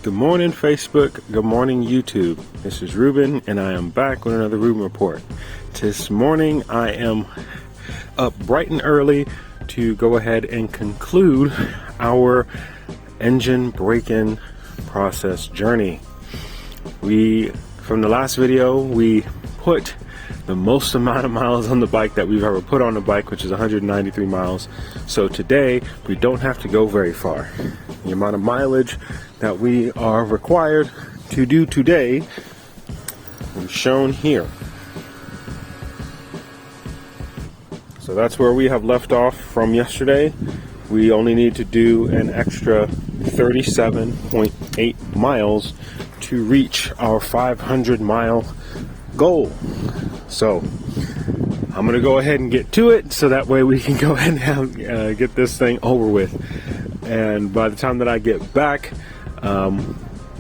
Good morning, Facebook. Good morning, YouTube. This is Ruben, and I am back with another Ruben Report. This morning, I am up bright and early to go ahead and conclude our engine break-in process journey. From the last video, we put the most amount of miles on the bike that we've ever put on the bike, which is 193 miles. So today, we don't have to go very far. The amount of mileage that we are required to do today is shown here. So that's where we have left off from yesterday. We only need to do an extra 37.8 miles to reach our 500 mile goal. So I'm gonna go ahead and get to it so that way we can go ahead and get this thing over with. And by the time that I get back, I'm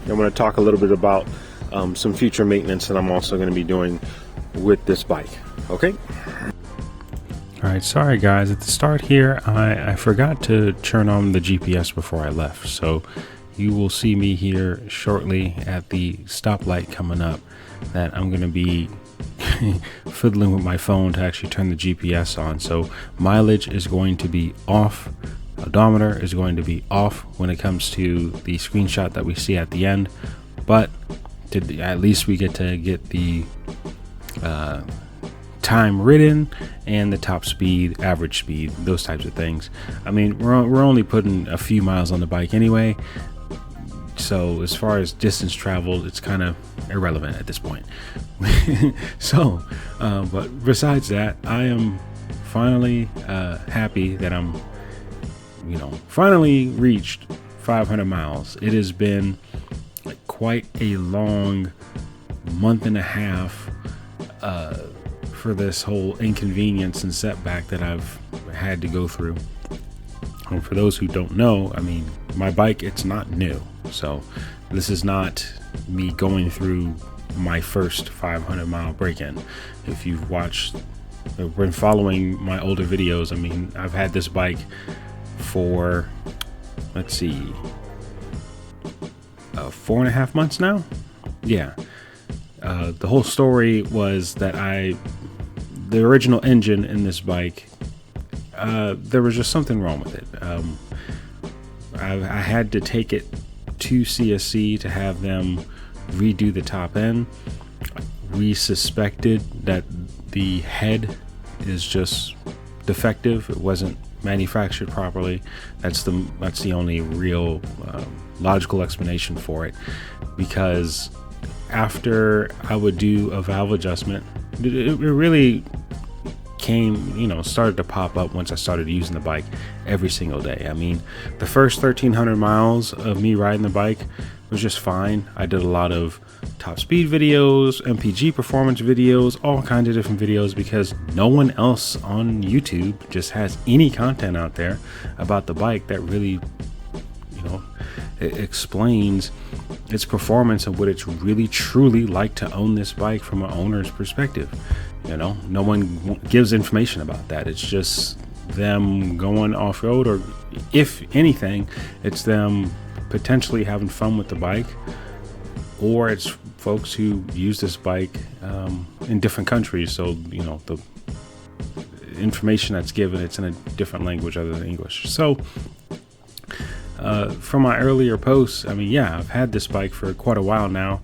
going to talk a little bit about some future maintenance that I'm also going to be doing with this bike. Okay. All right, sorry guys, at the start here I forgot to turn on the GPS before I left, so you will see me here shortly at the stoplight coming up that I'm going to be fiddling with my phone to actually turn the GPS on. So mileage is going to be off, odometer is going to be off when it comes to the screenshot that we see at the end, but at least we get to get the time ridden and the top speed, average speed, those types of things. I mean, we're only putting a few miles on the bike anyway, so as far as distance traveled, it's kind of irrelevant at this point. So but besides that, I am finally happy that I'm finally reached 500 miles. It has been quite a long month and a half for this whole inconvenience and setback that I've had to go through. And for those who don't know, I mean, my bike, it's not new. So this is not me going through my first 500 mile break-in. If you've watched or been following my older videos, I mean, I've had this bike for, let's see, 4.5 months now. Yeah. The whole story was that the original engine in this bike, there was just something wrong with it. I had to take it to CSC to have them redo the top end. We suspected that the head is just defective. It wasn't manufactured properly. That's the only real logical explanation for it, because after I would do a valve adjustment, it really started to pop up once I started using the bike every single day. I mean, the first 1,300 miles of me riding the bike was just fine. I did a lot of top speed videos, MPG performance videos, all kinds of different videos, because no one else on YouTube just has any content out there about the bike that really, it explains its performance and what it's really truly like to own this bike from an owner's perspective. No one gives information about that. It's just them going off-road, or if anything, it's them potentially having fun with the bike, or it's folks who use this bike in different countries. So, the information that's given, it's in a different language other than English. So, from my earlier posts, I mean, yeah, I've had this bike for quite a while now.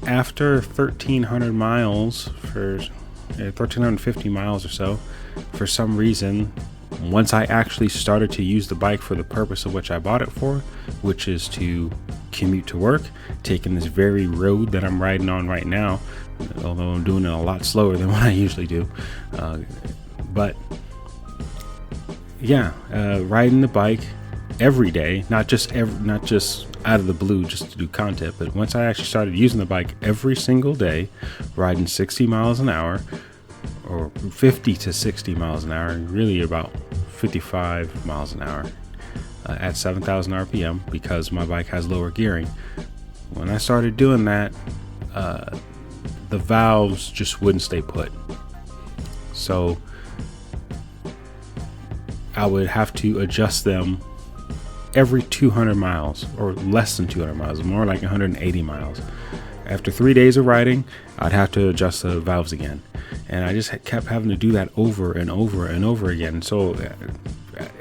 After 1,300 miles, for 1,350 miles or so, for some reason, once I actually started to use the bike for the purpose of which I bought it for, which is to commute to work, taking this very road that I'm riding on right now, although I'm doing it a lot slower than what I usually do. But yeah, riding the bike every day, not just out of the blue just to do content, but once I actually started using the bike every single day, riding 60 miles an hour, or 50 to 60 miles an hour, really about 55 miles an hour at 7,000 RPM, because my bike has lower gearing. When I started doing that, the valves just wouldn't stay put. So I would have to adjust them every 200 miles, or less than 200 miles, more like 180 miles. After 3 days of riding, I'd have to adjust the valves again. And I just kept having to do that over and over and over again. So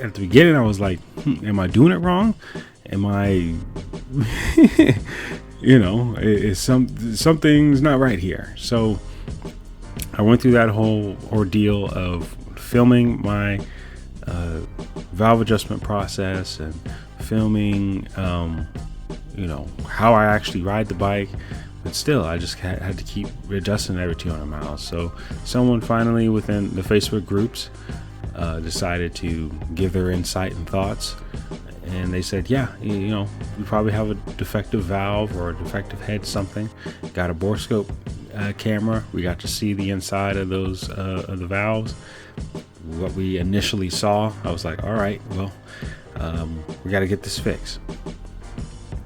at the beginning, I was like, am I doing it wrong? Am I, is something's not right here. So I went through that whole ordeal of filming my valve adjustment process and filming, how I actually ride the bike. But still, I just had to keep adjusting every 200 miles. So someone finally within the Facebook groups decided to give their insight and thoughts. And they said, yeah, you probably have a defective valve or a defective head, something. Got a borescope camera. We got to see the inside of those of the valves. What we initially saw, I was like, all right, well, we got to get this fixed.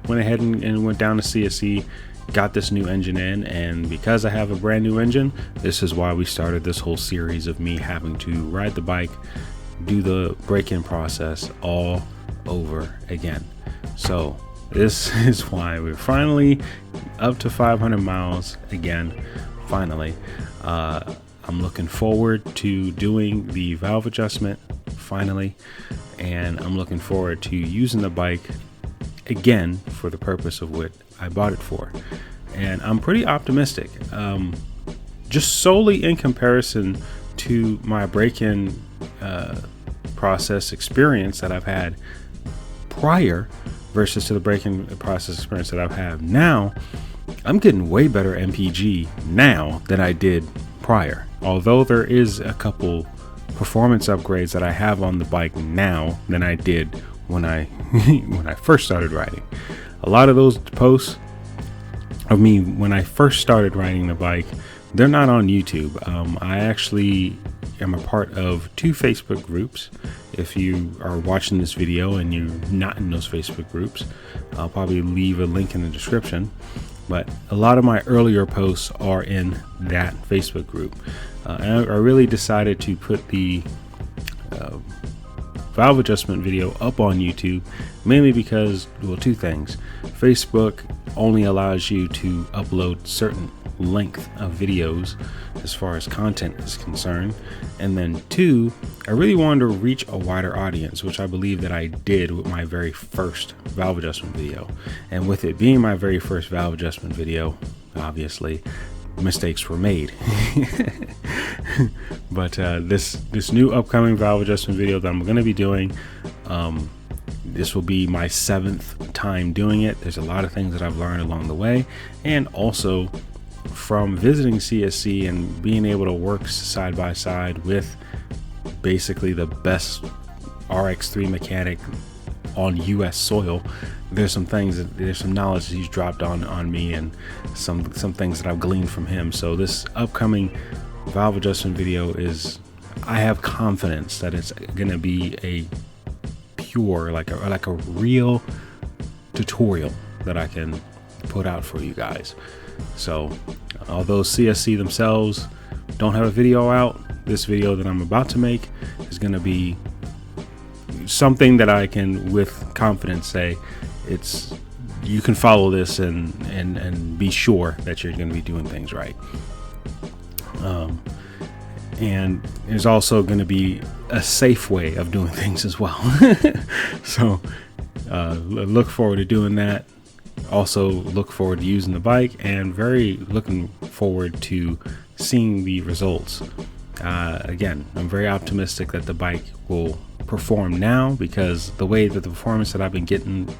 Went ahead and went down to CSC, got this new engine in, and because I have a brand new engine, this is why we started this whole series of me having to ride the bike, do the break-in process all over again. So this is why we're finally up to 500 miles again. Finally, I'm looking forward to doing the valve adjustment finally, and I'm looking forward to using the bike again for the purpose of what I bought it for. And I'm pretty optimistic, just solely in comparison to my break-in process experience that I've had prior versus to the break-in process experience that I've had now. I'm getting way better MPG now than I did prior, although there is a couple performance upgrades that I have on the bike now than I did when I when I first started riding. A lot of those posts of me when I first started riding the bike, they're not on YouTube. I actually am a part of 2 Facebook groups. If you are watching this video and you're not in those Facebook groups, I'll probably leave a link in the description. But a lot of my earlier posts are in that Facebook group. And I really decided to put the valve adjustment video up on YouTube, mainly because, well, 2 things. Facebook only allows you to upload certain length of videos as far as content is concerned, and then 2, I really wanted to reach a wider audience, which I believe that I did with my very first valve adjustment video. And with it being my very first valve adjustment video, obviously mistakes were made. But this new upcoming valve adjustment video that I'm going to be doing, this will be my 7th time doing it. There's a lot of things that I've learned along the way, and also from visiting CSC and being able to work side by side with basically the best RX3 mechanic on US soil. There's some knowledge that he's dropped on me, and some things that I've gleaned from him. So this upcoming valve adjustment video I have confidence that it's gonna be a pure, like a real tutorial that I can put out for you guys. So although CSC themselves don't have a video out, this video that I'm about to make is going to be something that I can with confidence say you can follow this and be sure that you're going to be doing things right. And there's also going to be a safe way of doing things as well. So look forward to doing that. Also look forward to using the bike, and very looking forward to seeing the results. Again, I'm very optimistic that the bike will perform now, because the way that the performance that I've been getting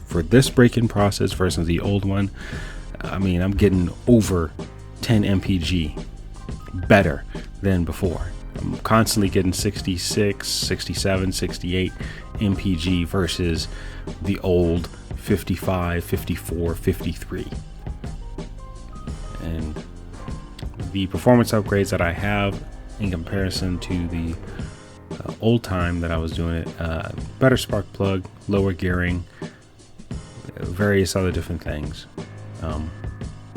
for this break-in process versus the old one, I mean, I'm getting over 10 mpg better than before. I'm constantly getting 66, 67, 68 mpg versus the old 55, 54, 53. And the performance upgrades that I have in comparison to the old time that I was doing it, better spark plug, lower gearing, various other different things.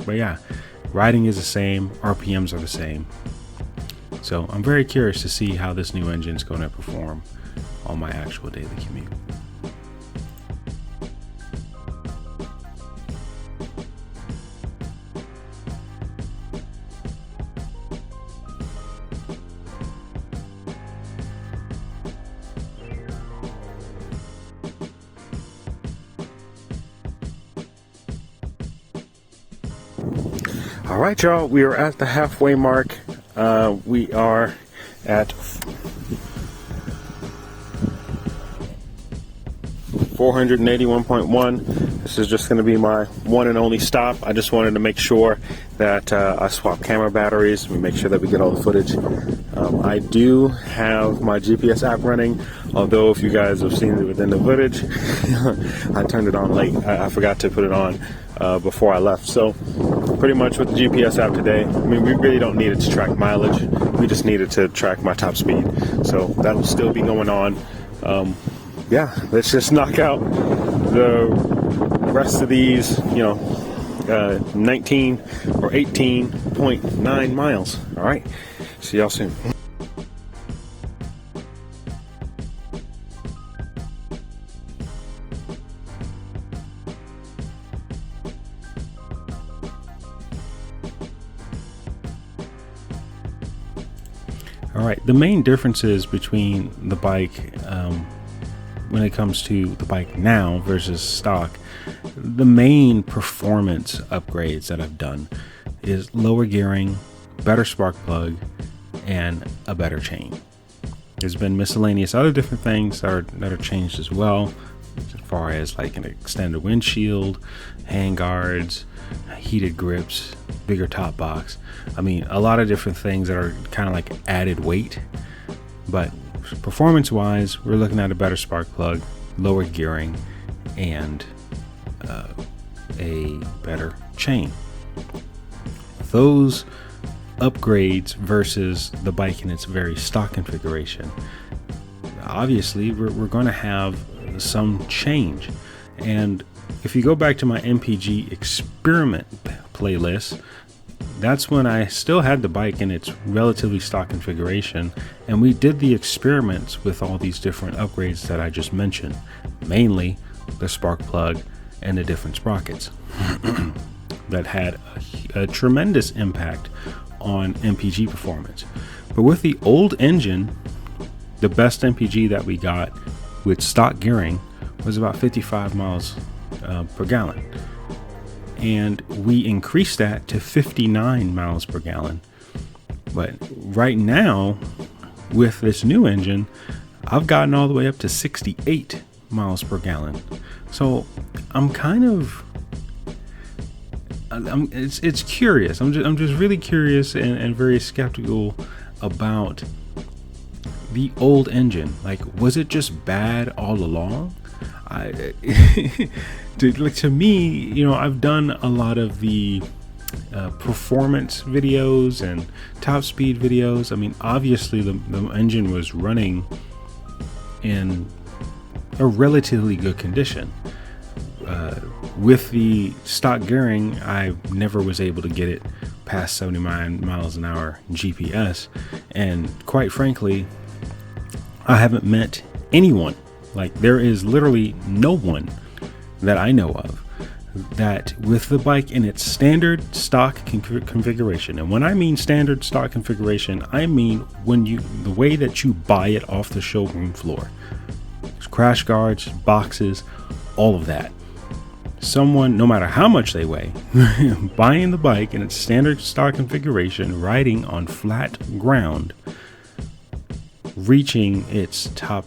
But yeah, riding is the same, RPMs are the same. So I'm very curious to see how this new engine is going to perform on my actual daily commute. All right, y'all, we are at the halfway mark. We are at 481.1. This is just going to be my one and only stop. I just wanted to make sure that I swap camera batteries. We make sure that we get all the footage. I do have my GPS app running, although if you guys have seen it within the footage, I turned it on late. I forgot to put it on before I left. So pretty much with the GPS app today, I mean, we really don't need it to track mileage. We just need it to track my top speed. So that'll still be going on. Yeah, let's just knock out the rest of these, 19 or 18.9 miles. All right, see y'all soon. All right, the main differences between the bike when it comes to the bike now versus stock, the main performance upgrades that I've done is lower gearing, better spark plug, and a better chain. There's been miscellaneous other different things that are changed as well, as far as like an extended windshield, hand guards, heated grips, bigger top box. I mean, a lot of different things that are kind of like added weight, but performance wise, we're looking at a better spark plug, lower gearing, and a better chain. Those upgrades versus the bike in its very stock configuration, obviously we're going to have some change. And if you go back to my MPG experiment playlist, that's when I still had the bike in its relatively stock configuration, and we did the experiments with all these different upgrades that I just mentioned, mainly the spark plug and the different sprockets that had a tremendous impact on MPG performance. But with the old engine, the best MPG that we got with stock gearing was about 55 miles per gallon. And we increased that to 59 miles per gallon. But right now, with this new engine, I've gotten all the way up to 68 miles per gallon. So I'm kind of, it's curious. I'm just really curious and very skeptical about the old engine. Like, was it just bad all along? To me, I've done a lot of the performance videos and top speed videos. I mean, obviously the engine was running in a relatively good condition. With the stock gearing, I never was able to get it past 79 miles an hour GPS. And quite frankly, I haven't met anyone. Like, there is literally no one that I know of that with the bike in its standard stock configuration. And when I mean standard stock configuration, I mean the way that you buy it off the showroom floor. Crash guards, boxes, all of that. Someone, no matter how much they weigh, buying the bike in its standard stock configuration, riding on flat ground, reaching its top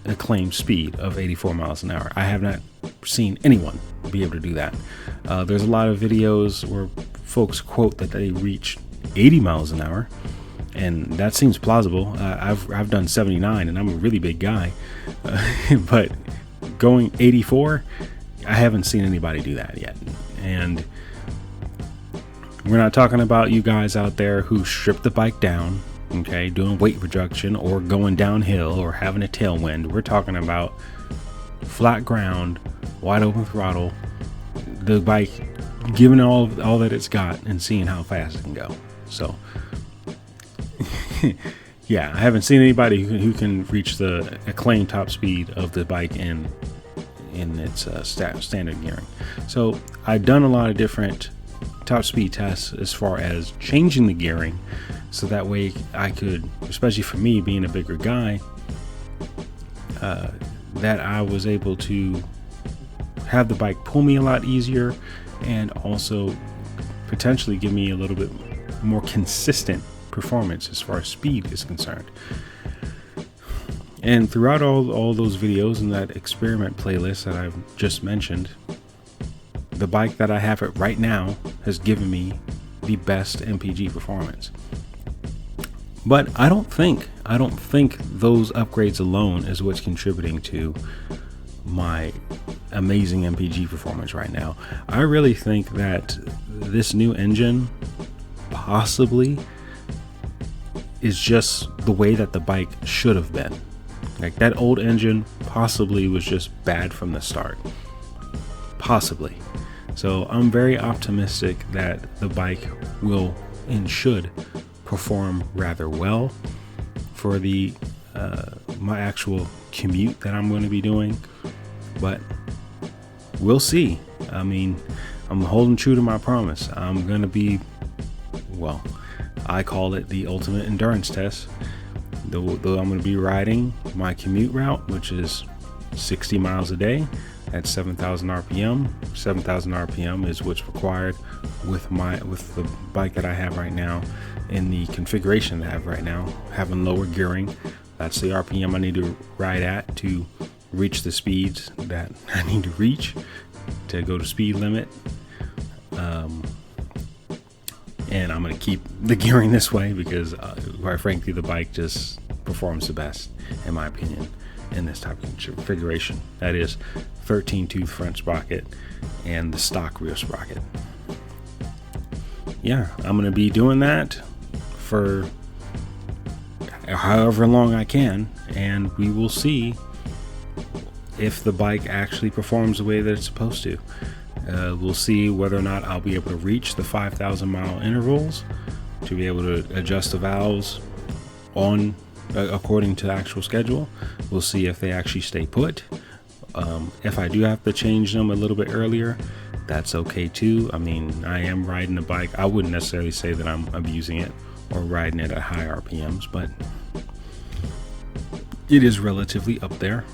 acclaimed speed of 84 miles an hour. I have not seen anyone be able to do that. There's a lot of videos where folks quote that they reach 80 miles an hour, and that seems plausible. I've done 79, and I'm a really big guy, but going 84, I haven't seen anybody do that yet. And we're not talking about you guys out there who strip the bike down, okay, doing weight reduction or going downhill or having a tailwind. We're talking about flat ground, wide open throttle, the bike giving all that it's got and seeing how fast it can go. So yeah, I haven't seen anybody who can reach the acclaimed top speed of the bike in its standard gearing. So I've done a lot of different top speed tests as far as changing the gearing, so that way I could, especially for me being a bigger guy, that I was able to have the bike pull me a lot easier, and also potentially give me a little bit more consistent performance as far as speed is concerned. And throughout all those videos in that experiment playlist that I've just mentioned, the bike that I have it right now has given me the best MPG performance. But I don't think those upgrades alone is what's contributing to my amazing MPG performance right now. I really think that this new engine possibly is just the way that the bike should have been. Like, that old engine possibly was just bad from the start. Possibly. So I'm very optimistic that the bike will and should perform rather well for the my actual commute that I'm going to be doing. But we'll see. I mean, I'm holding true to my promise. I'm going to be, well, I call it the ultimate endurance test. Though I'm going to be riding my commute route, which is 60 miles a day at 7,000 RPM. 7,000 RPM is what's required with the bike that I have right now, in the configuration that I have right now, having lower gearing. That's the RPM I need to ride at to reach the speeds that I need to reach to go to speed limit. And I'm going to keep the gearing this way because, quite frankly, the bike just performs the best, in my opinion, in this type of configuration. That is 13-tooth front sprocket and the stock rear sprocket. Yeah, I'm going to be doing that for however long I can, and we will see if the bike actually performs the way that it's supposed to. We'll see whether or not I'll be able to reach the 5,000 mile intervals to be able to adjust the valves on according to the actual schedule. We'll see if they actually stay put. If I do have to change them a little bit earlier, that's okay too. I mean, I am riding the bike. I wouldn't necessarily say that I'm abusing it or riding it at high RPMs, but it is relatively up there.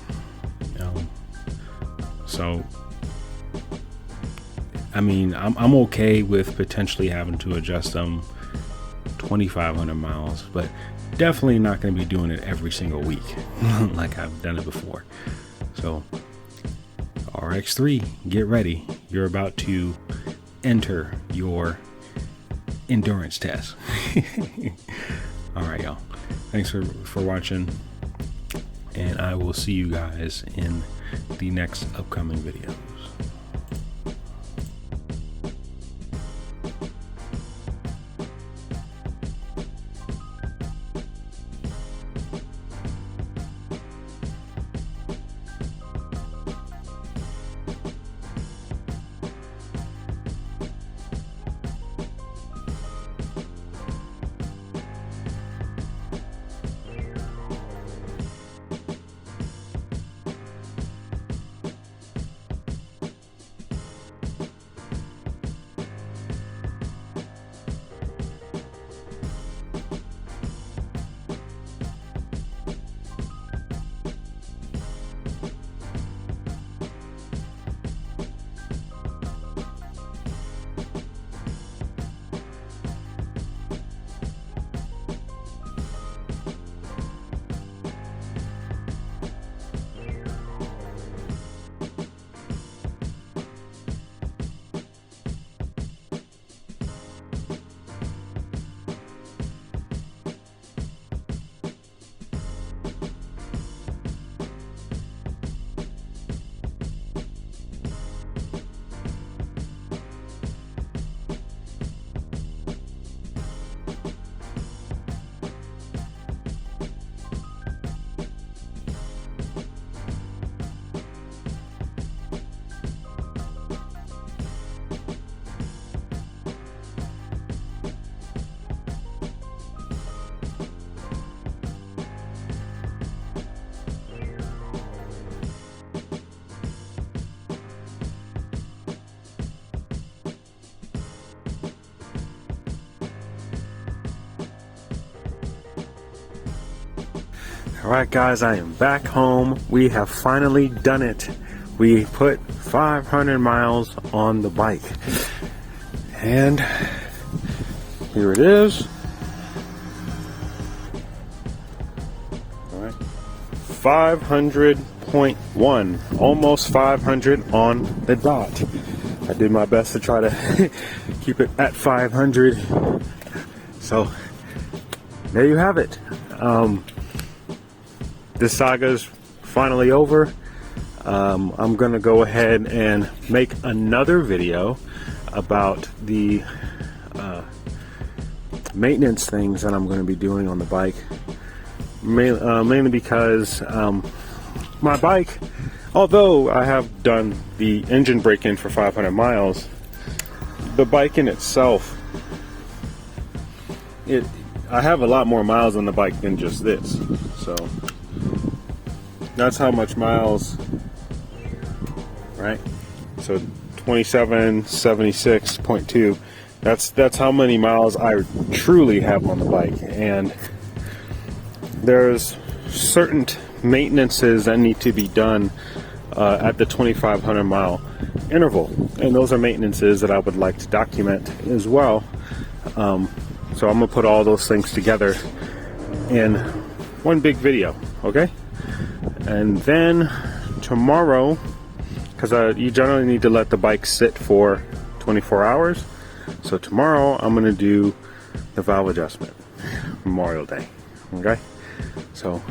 So I mean, I'm okay with potentially having to adjust them 2,500 miles, but definitely not going to be doing it every single week like I've done it before. So RX3, get ready. You're about to enter your endurance test. All right, y'all. Thanks for watching, and I will see you guys in the next upcoming videos. Alright guys, I am back home. We have finally done it. We put 500 miles on the bike. And here it is. All right, 500.1, almost 500 on the dot. I did my best to try to keep it at 500. So there you have it. This saga's finally over. I'm gonna go ahead and make another video about the maintenance things that I'm going to be doing on the bike, mainly because my bike, although I have done the engine break-in for 500 miles, the bike in itself, I have a lot more miles on the bike than just this. So that's how much miles, right? So 2776.2. That's how many miles I truly have on the bike, and there's certain maintenances that need to be done at the 2,500 mile interval, and those are maintenances that I would like to document as well. So I'm gonna put all those things together in one big video, okay? And then tomorrow, because you generally need to let the bike sit for 24 hours. So tomorrow I'm going to do the valve adjustment, Memorial Day, okay? So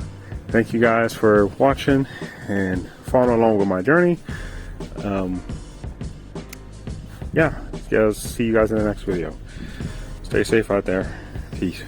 thank you guys for watching and following along with my journey. Yeah, see you guys in the next video. Stay safe out there. Peace.